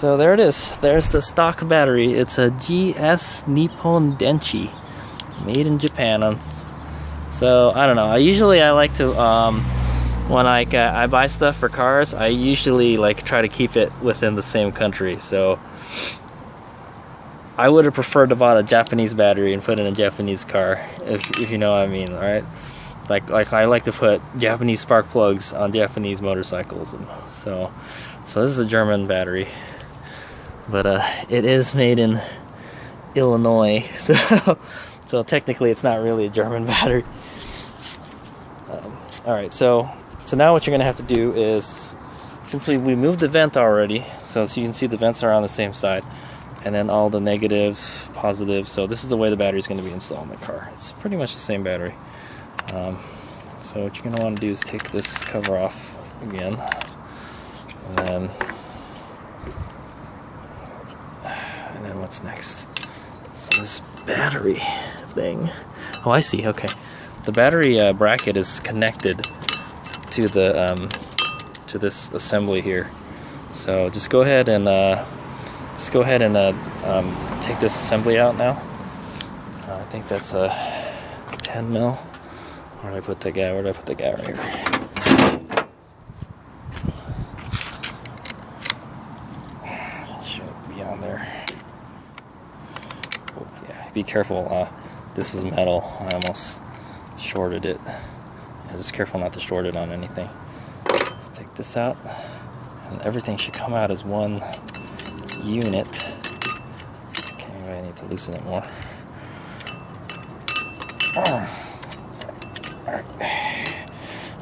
So there it is. There's the stock battery. It's a GS Nippon Denchi, made in Japan. So I don't know. I like to when I buy stuff for cars, I usually like try to keep it within the same country. So I would have preferred to buy a Japanese battery and put in a Japanese car, if you know what I mean, right? Like I like to put Japanese spark plugs on Japanese motorcycles, and so this is a German battery, but it is made in Illinois, so technically it's not really a German battery. All right, so now what you're gonna have to do is, since we moved the vent already, so you can see the vents are on the same side, and then all the negatives, positives. So this is the way the battery is going to be installed in the car. It's pretty much the same battery. So what you're going to want to do is take this cover off again, and then what's next? So this battery thing. Oh, I see. Okay, the battery bracket is connected to the to this assembly here. So just go ahead and take this assembly out now. I think that's a 10 mil. Where did I put the guy? Right here. Should be on there. Oh, yeah, be careful. This was metal. I almost shorted it. Yeah, just careful not to short it on anything. Let's take this out, and everything should come out as one unit. Okay, maybe I need to loosen it more. Alright.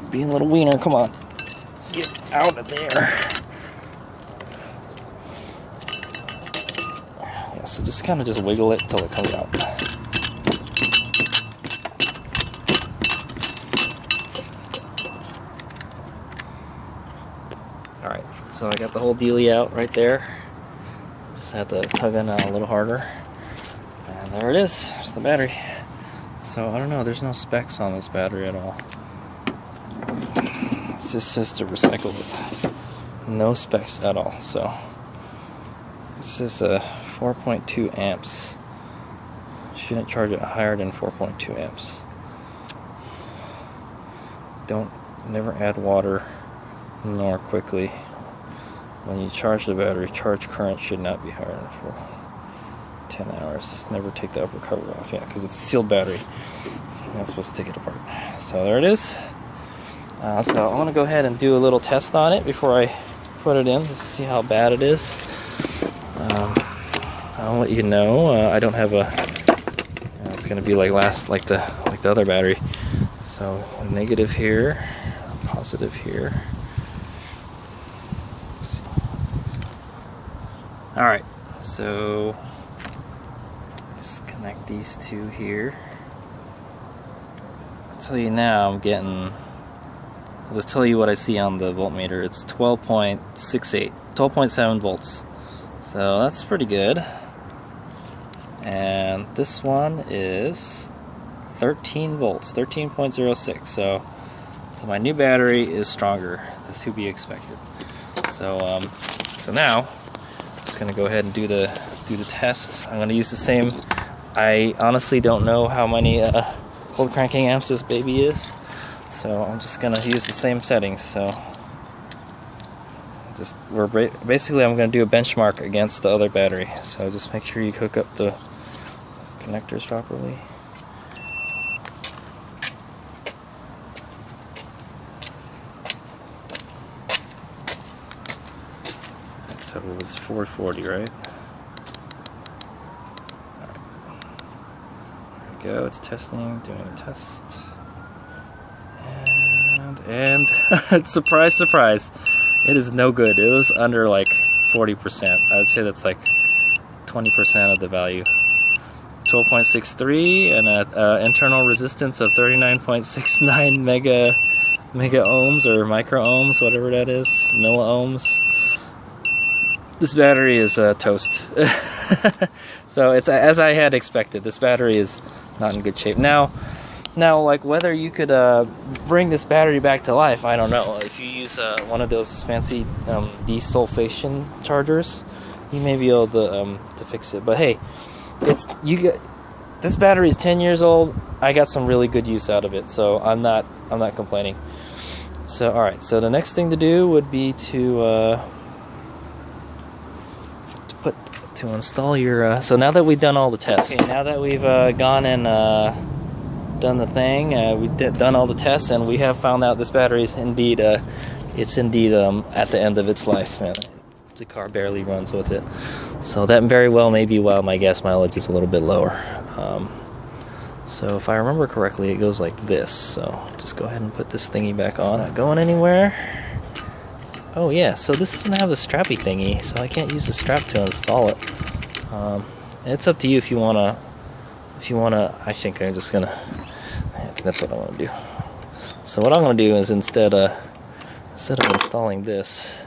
Being a little wiener, come on. Get out of there. Yeah, so just kind of just wiggle it until it comes out. Alright, so I got the whole dealie out right there. Just have to tug on a little harder, and there it is. There's the battery. So I don't know, there's no specs on this battery at all. It's just says to recycle it. No specs at all. So this is a 4.2 amps. Shouldn't charge it higher than 4.2 amps. Never add water nor quickly. When you charge the battery, charge current should not be higher than for 10 hours. Never take the upper cover off, yeah, because it's a sealed battery. You're not supposed to take it apart. So there it is. So I want to go ahead and do a little test on it before I put it in, just to see how bad it is. I'll let you know. I don't have a. It's going to be like the other battery. So negative here, positive here. All right, so let's connect these two here. I'll tell you now, I'll just tell you what I see on the voltmeter. It's 12.68, 12.7 volts. So that's pretty good. And this one is 13 volts, 13.06. So my new battery is stronger. That's to be expected. So now I'm just gonna go ahead and do the test. I'm gonna use the same. I honestly don't know how many cold cranking amps this baby is, so I'm just gonna use the same settings. So basically I'm gonna do a benchmark against the other battery. So just make sure you hook up the connectors properly. So it was 440, right? Go, it's testing, doing a test, and surprise, surprise, it is no good. It was under like 40%. I would say that's like 20% of the value. 12.63 and an internal resistance of 39.69 mega ohms or micro ohms, whatever that is, milliohms. This battery is toast. So it's as I had expected. This battery is not in good shape. Now, like whether you could bring this battery back to life, I don't know. If you use one of those fancy desulfation chargers, may be able to fix it. But hey, this battery is 10 years old. I got some really good use out of it, so I'm not complaining. So all right, so the next thing to do would be to install your. So now that we've done all the tests, okay, now that we've gone and done the thing, we've done all the tests, and we have found out this battery is indeed at the end of its life. The car barely runs with it, so that very well may be why my gas mileage is a little bit lower. So if I remember correctly, it goes like this. So just go ahead and put this thingy back on. It's not going anywhere. Oh yeah, so this doesn't have a strappy thingy, so I can't use the strap to install it. It's up to you if you wanna. I think I'm just gonna. That's what I want to do. So what I'm gonna do is instead of installing this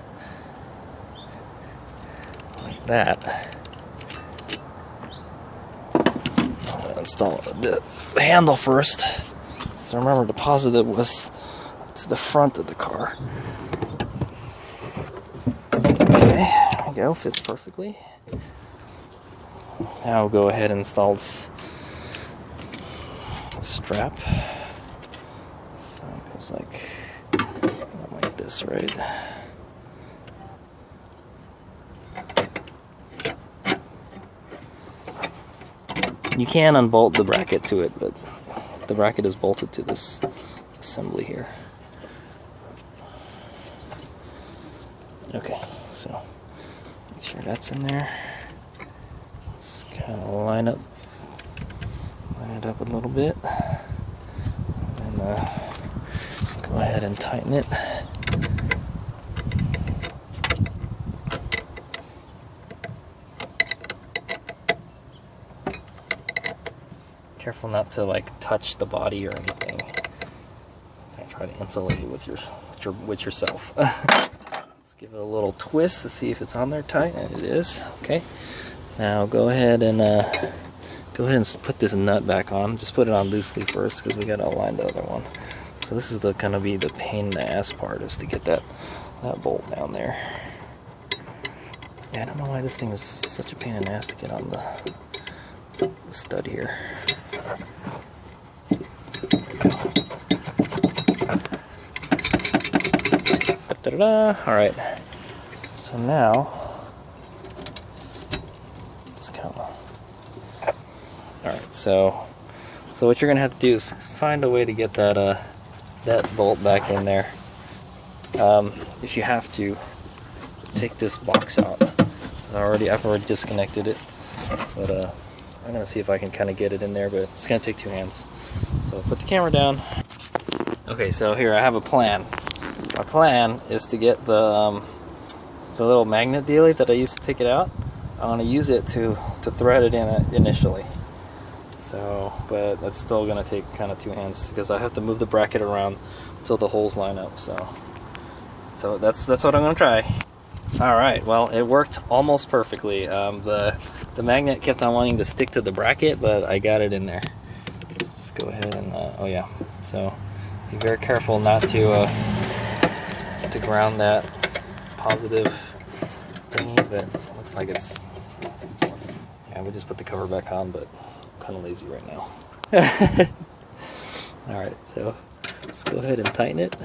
like that, I'm gonna install the handle first. So remember, the positive was to the front of the car. Okay, there we go, fits perfectly. Now we'll go ahead and install this strap. So it goes like this, right? You can unbolt the bracket to it, but the bracket is bolted to this assembly here. Okay, so make sure that's in there. Just kind of line it up a little bit, and then go ahead and tighten it. Careful not to like touch the body or anything. I try to insulate it with yourself. Let's give it a little twist to see if it's on there tight, and it is. Okay. Now go ahead and put this nut back on. Just put it on loosely first because we got to align the other one. So this is gonna be the pain in the ass part, is to get that bolt down there. Yeah, I don't know why this thing is such a pain in the ass to get on the stud here. Alright, so now let's go. Alright, so what you're gonna have to do is find a way to get that bolt back in there. If you have to, take this box out. I've already disconnected it, but I'm gonna see if I can kind of get it in there, but it's gonna take two hands. So put the camera down. Okay, so here I have a plan. My plan is to get the little magnet dealie that I used to take it out. I'm gonna use it to thread it in initially. So, but that's still gonna take kind of two hands because I have to move the bracket around until the holes line up. So that's what I'm gonna try. All right, well, it worked almost perfectly. The magnet kept on wanting to stick to the bracket, but I got it in there. So just go ahead and oh yeah. So be very careful not to ground that positive thingy, but it looks like it's. Yeah, we just put the cover back on, but I'm kind of lazy right now. All right, so let's go ahead and tighten it.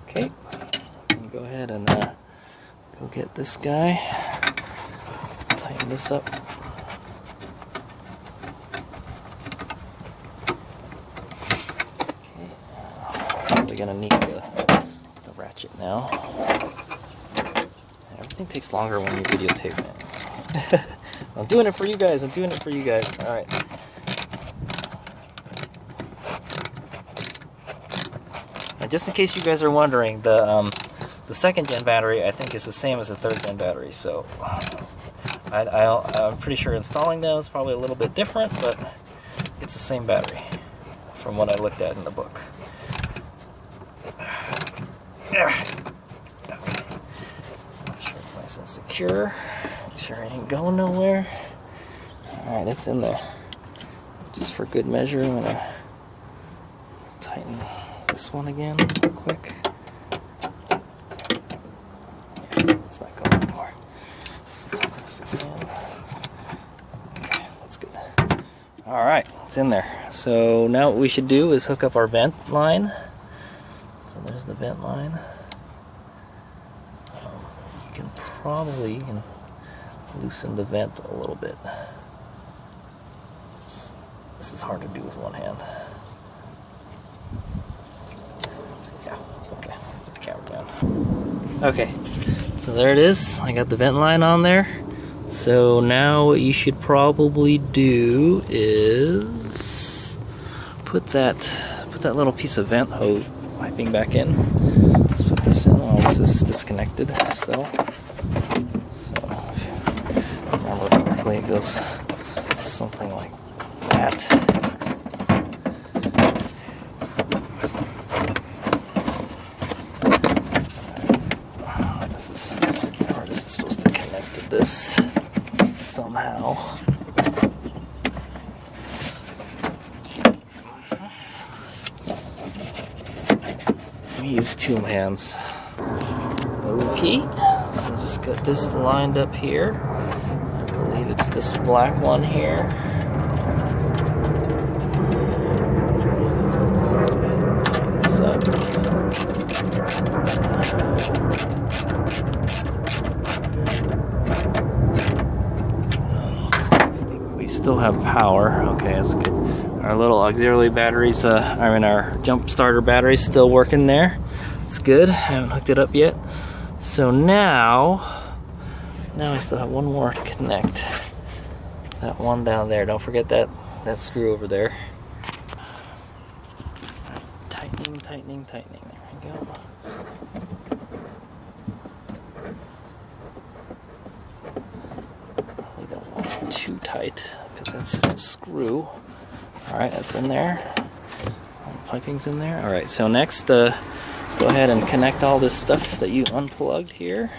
Okay, go ahead and go get this guy. Tighten this up. Okay, we're gonna need the ratchet now. Everything takes longer when you videotape it. I'm doing it for you guys. All right. And just in case you guys are wondering, the second gen battery I think is the same as the third gen battery. So I'm pretty sure installing them is probably a little bit different, but it's the same battery from what I looked at in the book. Okay. Make sure it's nice and secure. Make sure it ain't going nowhere. Alright, it's in there. Just for good measure, I'm gonna tighten this one again real quick. Yeah, it's not going anymore. Let's tighten this again. Okay, that's good. Alright, it's in there. So now what we should do is hook up our vent line. So there's the vent line. You can probably loosen the vent a little bit. This is hard to do with one hand. Yeah, okay, put the camera down. Okay, so there it is. I got the vent line on there. So now what you should probably do is put that little piece of vent hose piping back in. Let's put this in while this is disconnected still. So if I remember correctly, it goes something like that. This is supposed to connect to this somehow. We use two hands. Okay, so just got this lined up here. I believe it's this black one here. Let's go ahead and tighten this up. Still have power. Okay, that's good. Our little auxiliary batteries, our jump starter battery's still working there. It's good. I haven't hooked it up yet. So now I still have one more to connect. That one down there. Don't forget that screw over there. Tightening. There we go. Probably don't want it too tight, because that's just a screw. Alright, that's in there. All the piping's in there. Alright, so next, go ahead and connect all this stuff that you unplugged here.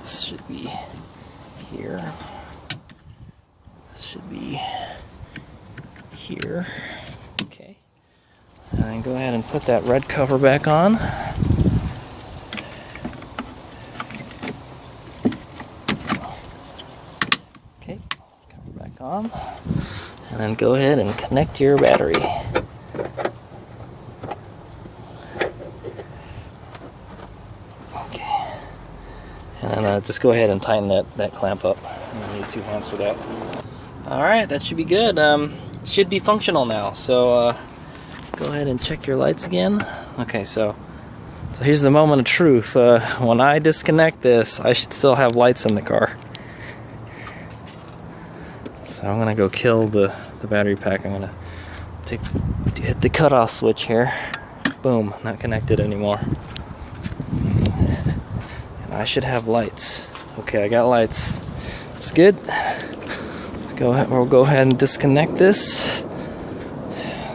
This should be here. This should be here. Okay. And then go ahead and put that red cover back on. Okay, cover back on. And then go ahead and connect your battery. Okay. And then just go ahead and tighten that clamp up. You need two hands for that. Alright, that should be good. Should be functional now. So go ahead and check your lights again. Okay, so here's the moment of truth. When I disconnect this, I should still have lights in the car. So I'm gonna go kill the battery pack. I'm gonna hit the cutoff switch here. Boom, not connected anymore. And I should have lights. Okay, I got lights. It's good. Let's go ahead. We'll go ahead and disconnect this.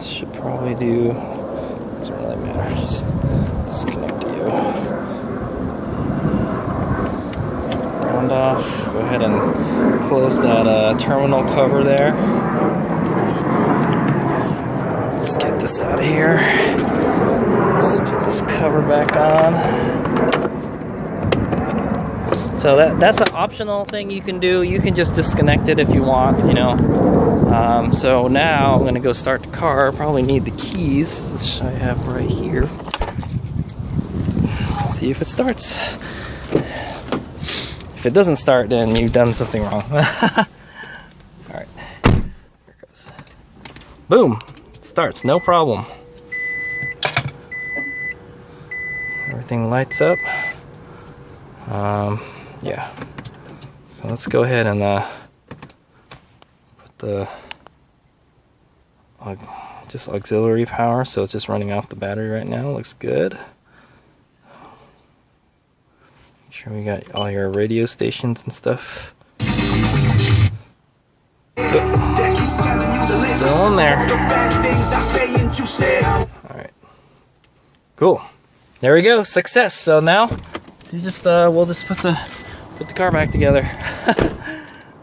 Should probably do. Doesn't really matter. Just disconnect you. Round off. Go ahead and close that terminal cover there. Let's get this out of here. Let's put this cover back on. So that's an optional thing you can do. You can just disconnect it if you want, you know. So now I'm going to go start the car. Probably need the keys, which I have right here. Let's see if it starts. If it doesn't start, then you've done something wrong. Alright, here it goes. Boom! Starts, no problem. Everything lights up. Yeah. So let's go ahead and put the just auxiliary power, so it's just running off the battery right now. Looks good. Make sure we got all your radio stations and stuff. Still in there. Alright. Cool. There we go. Success. So now you just we'll just put the car back together.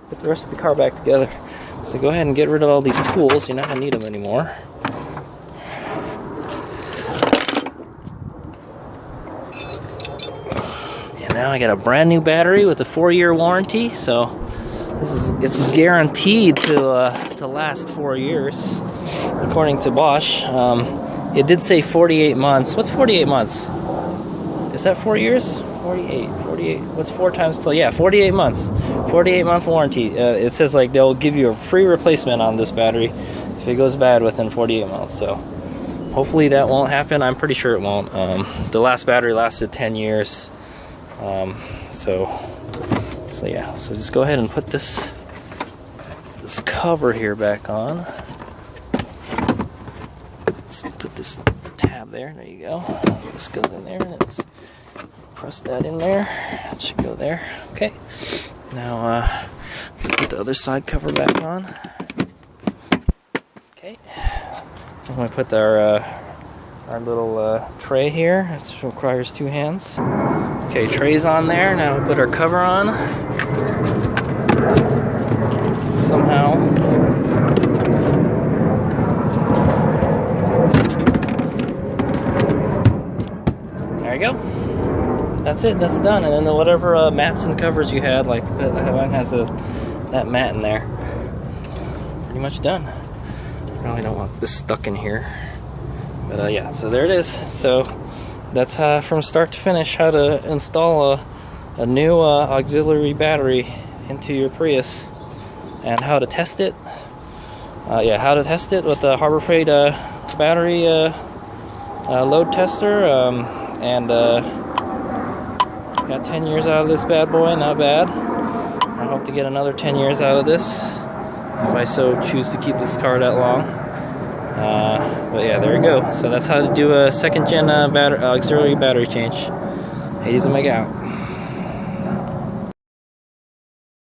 Put the rest of the car back together. So go ahead and get rid of all these tools. You're not gonna need them anymore. now I got a brand new battery with a 4-year warranty, so it's guaranteed to last 4 years, according to Bosch. It did say 48 months. What's 48 months? Is that 4 years? 48. What's 4 times 12? Yeah, 48 months. 48-month warranty. It says like they'll give you a free replacement on this battery if it goes bad within 48 months. So hopefully that won't happen. I'm pretty sure it won't. The last battery lasted 10 years. So yeah. So just go ahead and put this cover here back on. Let's put this tab there. There you go. This goes in there, and it's press that in there. It should go there. Okay. Now put the other side cover back on. Okay. I'm gonna put our little tray here. It requires 2 hands. Okay, tray's on there. Now we'll put our cover on. Somehow. There you go. That's it. That's done. And then whatever mats and covers you had, like one has that mat in there. Pretty much done. Probably don't want this stuck in here. But yeah, so there it is. So that's from start to finish how to install a new auxiliary battery into your Prius, and how to test it. How to test it with the Harbor Freight battery load tester. Got 10 years out of this bad boy, not bad. I hope to get another 10 years out of this, if I so choose to keep this car that long. But yeah, there we go. So that's how to do a 2nd gen auxiliary battery change. HadesOmega out.